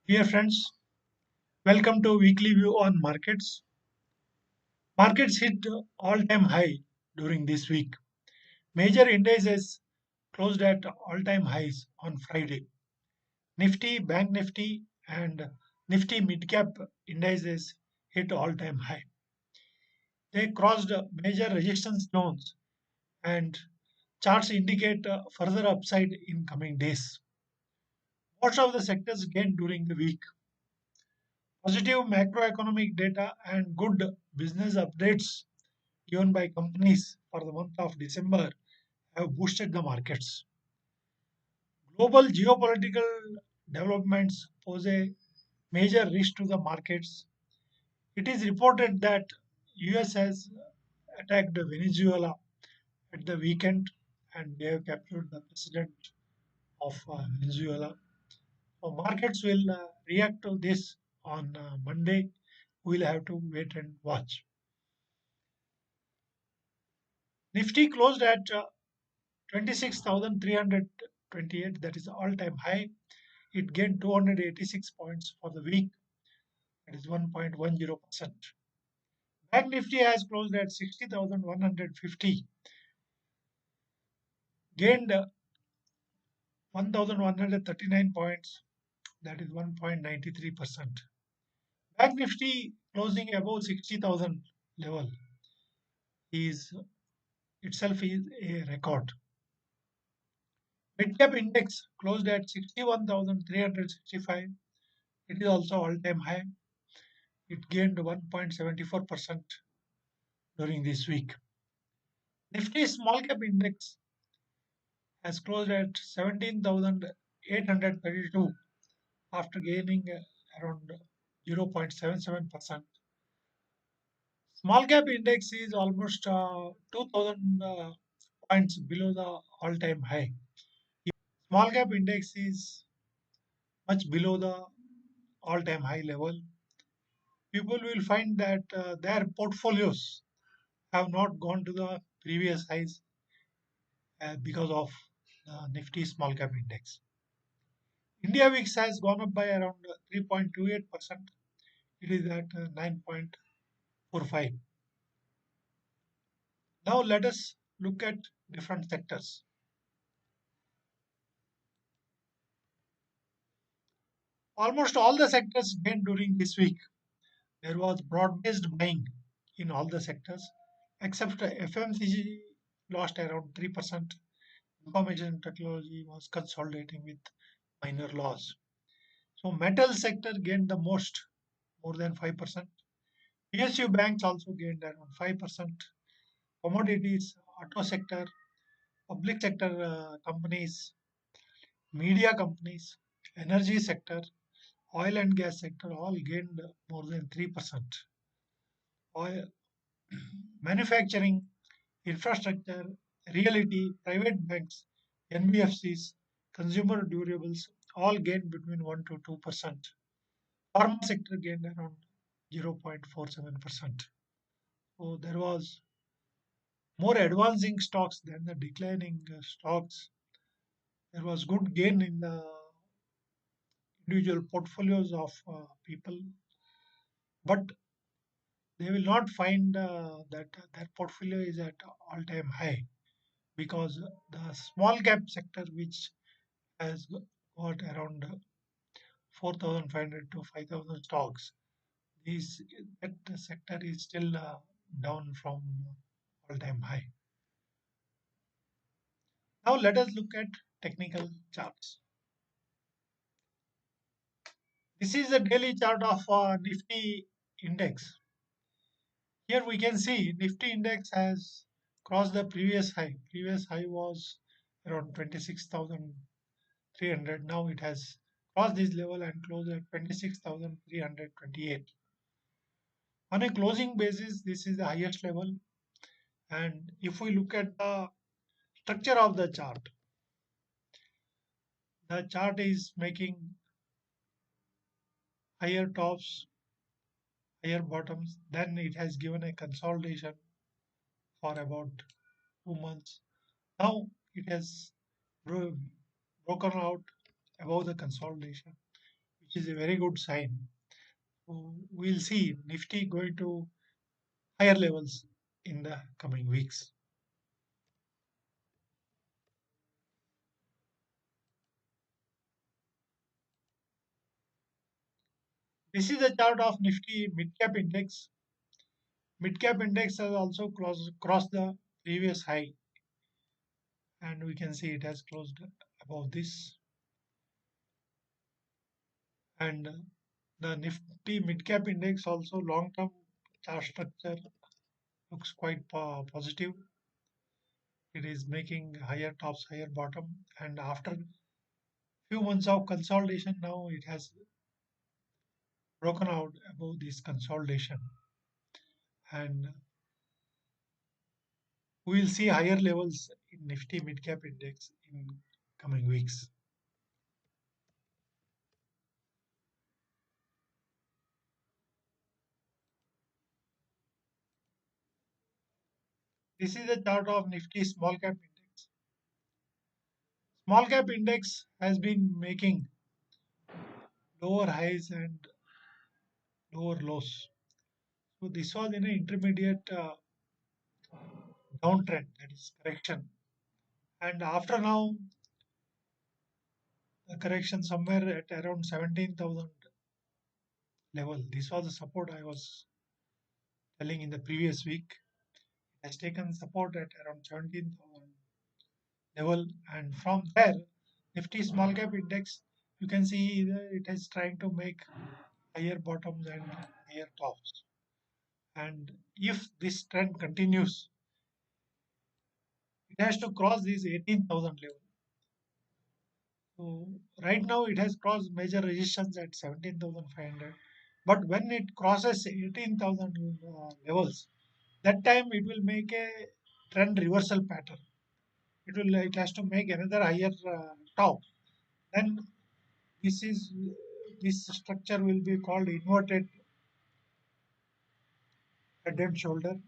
Dear friends, welcome to weekly view on markets. Markets hit all-time high during this week. Major indices closed at all-time highs on Friday. Nifty, Bank Nifty, and Nifty Midcap indices hit all-time high. They crossed major resistance zones, and charts indicate further upside in coming days. Most of the sectors gained during the week. Positive macroeconomic data and good business updates given by companies for the month of December have boosted the markets. Global geopolitical developments pose a major risk to the markets. It is reported that US has attacked Venezuela at the weekend and they have captured the president of Venezuela. So markets will react to this on Monday. We'll have to wait and watch. Nifty closed at 26,328, that is all-time high. It gained 286 points for the week, that is 1.10%. Bank Nifty has closed at 60,150, gained 1,139 points, that is 1.93%. Bank Nifty closing above 60,000 level is itself is a record. Midcap index closed at 61,365. It is also all-time high. It gained 1.74% during this week. Nifty small cap index has closed at 17,832 after gaining around 0.77%. Small cap index is almost 2,000 points below the all-time high. Small cap index is much below the all-time high level. People will find that their portfolios have not gone to the previous highs because of the Nifty small cap index. India VIX has gone up by around 3.28%. It is at 9.45. Now let us look at different sectors. Almost all the sectors gained during this week. There was broad-based buying in all the sectors, except FMCG lost around 3%. Information technology was consolidating with minor loss. So metal sector gained the most, more than 5%. PSU banks also gained around 5%. Commodities, auto sector, public sector companies, media companies, energy sector, oil and gas sector all gained more than 3%. Oil, manufacturing, infrastructure, realty, private banks, NBFCs, consumer durables all gained between 1 to 2%. Pharma sector gained around 0.47%. So there was more advancing stocks than the declining stocks. There was good gain in the individual portfolios of people, but they will not find that their portfolio is at all-time high because the small cap sector, which has got around 4,500 to 5,000 stocks, this that sector is still down from all-time high. Now let us look at technical charts. This is the daily chart of Nifty index. Here we can see Nifty index has crossed the previous high. Previous high was around 26,300. Now it has crossed this level and closed at 26,328. On a closing basis, this is the highest level. And if we look at the structure of the chart is making higher tops, higher bottoms. Then it has given a consolidation for about 2 months. Now it has broken out above the consolidation, which is a very good sign. So we'll see Nifty going to higher levels in the coming weeks. This is the chart of Nifty mid-cap index. Mid-cap index has also crossed the previous high, and we can see it has closed above this. And the Nifty mid-cap index also long-term chart structure looks quite positive. It is making higher tops, higher bottom, and after few months of consolidation, now it has broken out above this consolidation, and we will see higher levels in Nifty mid-cap index in coming weeks. This is the chart of Nifty small cap index. Small cap index has been making lower highs and lower lows. So this was in an intermediate downtrend, that is correction. And after now, the correction somewhere at around 17,000 level. This was the support I was telling in the previous week. It has taken support at around 17,000 level, and from there, Nifty small cap index, you can see that it is trying to make higher bottoms and higher tops. And if this trend continues, it has to cross this 18,000 level. So right now it has crossed major resistance at 17,500. But when it crosses 18,000 levels, that time it will make a trend reversal pattern. It has to make another higher top. Then this is this structure will be called inverted head and shoulder,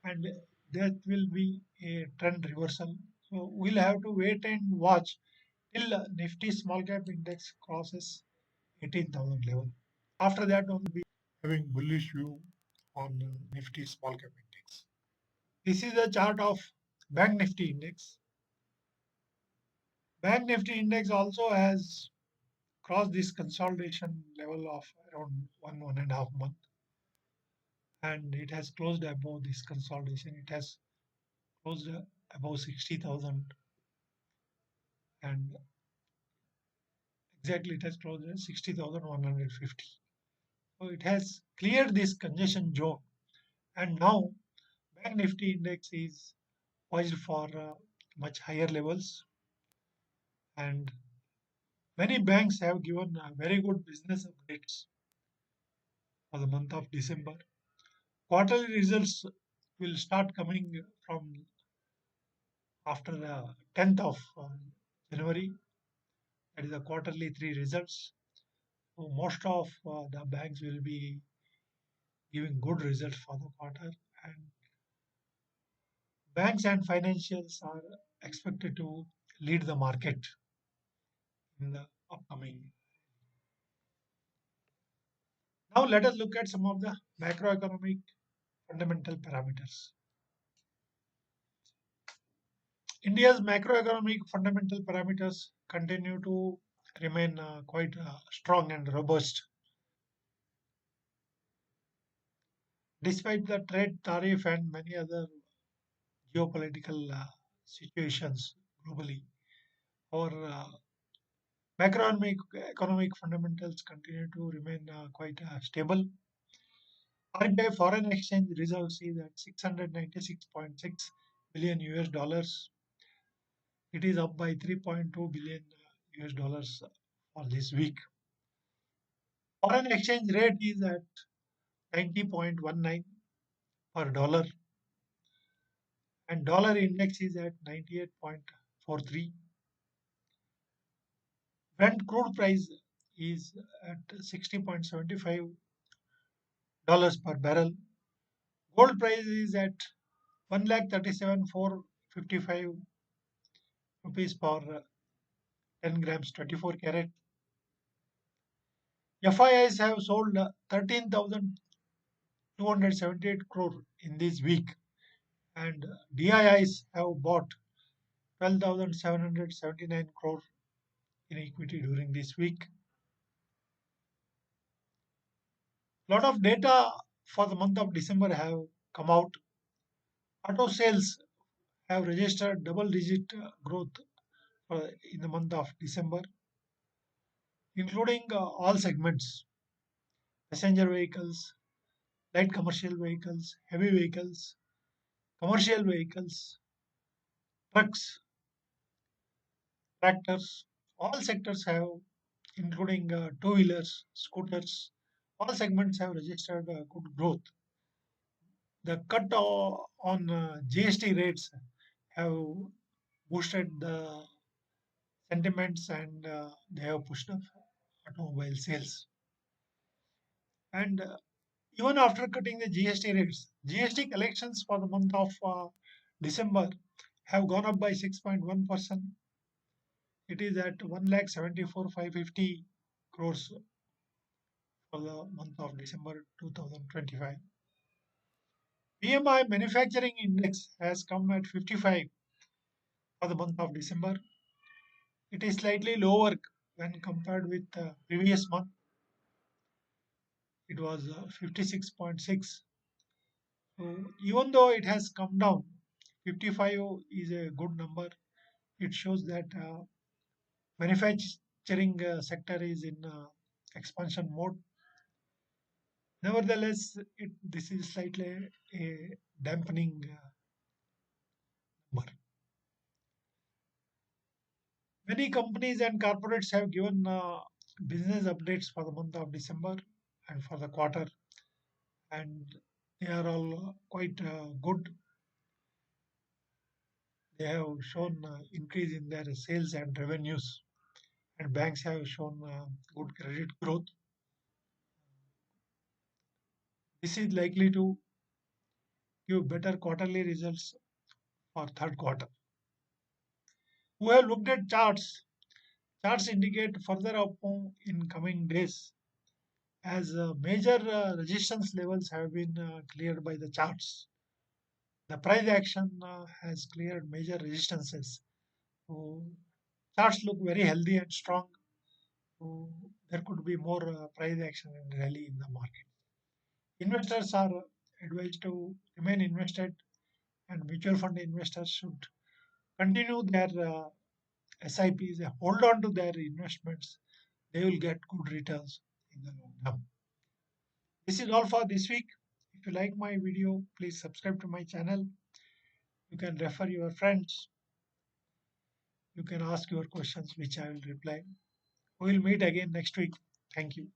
and that will be a trend reversal. So we'll have to wait and watch till Nifty small cap index crosses 18,000 level. After that, we'll be having bullish view on Nifty small cap index. This is the chart of Bank Nifty index. Bank Nifty index also has crossed this consolidation level of around 1.5 month, and it has closed above this consolidation. It has closed above 60,000, and exactly it has closed at 60,150. So it has cleared this congestion zone, and now Bank Nifty index is poised for much higher levels, and many banks have given very good business updates for the month of December. Quarterly results will start coming from after the 10th of January. That is the quarterly three results. So most of the banks will be giving good results for the quarter, and banks and financials are expected to lead the market in the upcoming. Now let us look at some of the macroeconomic fundamental parameters. India's macroeconomic fundamental parameters continue to remain quite strong and robust. Despite the trade tariff and many other geopolitical situations globally, our macroeconomic economic fundamentals continue to remain quite stable. RBI foreign exchange reserves is at 696.6 billion US dollars. It is up by 3.2 billion US dollars for this week. Foreign exchange rate is at 90.19 per dollar, and dollar index is at 98.43. Brent crude price is at $60.75 per barrel. Gold price is at 1,37,455 rupees per 10 grams 24 carat. FIIs have sold 13,278 crore in this week, and DIIs have bought 12,779 crore in equity during this week. Lot of data for the month of December have come out. Auto sales have registered double-digit growth in the month of December, including all segments: passenger vehicles, light commercial vehicles, heavy vehicles, commercial vehicles, trucks, tractors. All sectors have, including two-wheelers, scooters, all segments have registered good growth. The cut on GST rates have boosted the sentiments, and they have pushed up automobile sales. And even after cutting the GST rates, GST collections for the month of December have gone up by 6.1%. It is at 1,74,550 crores for the month of December 2025. PMI manufacturing index has come at 55 for the month of December. It is slightly lower when compared with the previous month. It was 56.6. So even though it has come down, 55 is a good number. It shows that manufacturing sector is in expansion mode. Nevertheless, this is slightly a dampening number. Many companies and corporates have given business updates for the month of December and for the quarter, and they are all quite good. They have shown increase in their sales and revenues, and banks have shown good credit growth. This is likely to give better quarterly results for third quarter. Who have looked at charts? Charts indicate further up in coming days, as major resistance levels have been cleared by the charts. The price action has cleared major resistances. So charts look very healthy and strong. So there could be more price action and rally in the market. Investors are advised to remain invested, and mutual fund investors should continue their SIPs, hold on to their investments. They will get good returns in the long term. This is all for this week. If you like my video, please subscribe to my channel. You can refer your friends. You can ask your questions, which I will reply. We will meet again next week. Thank you.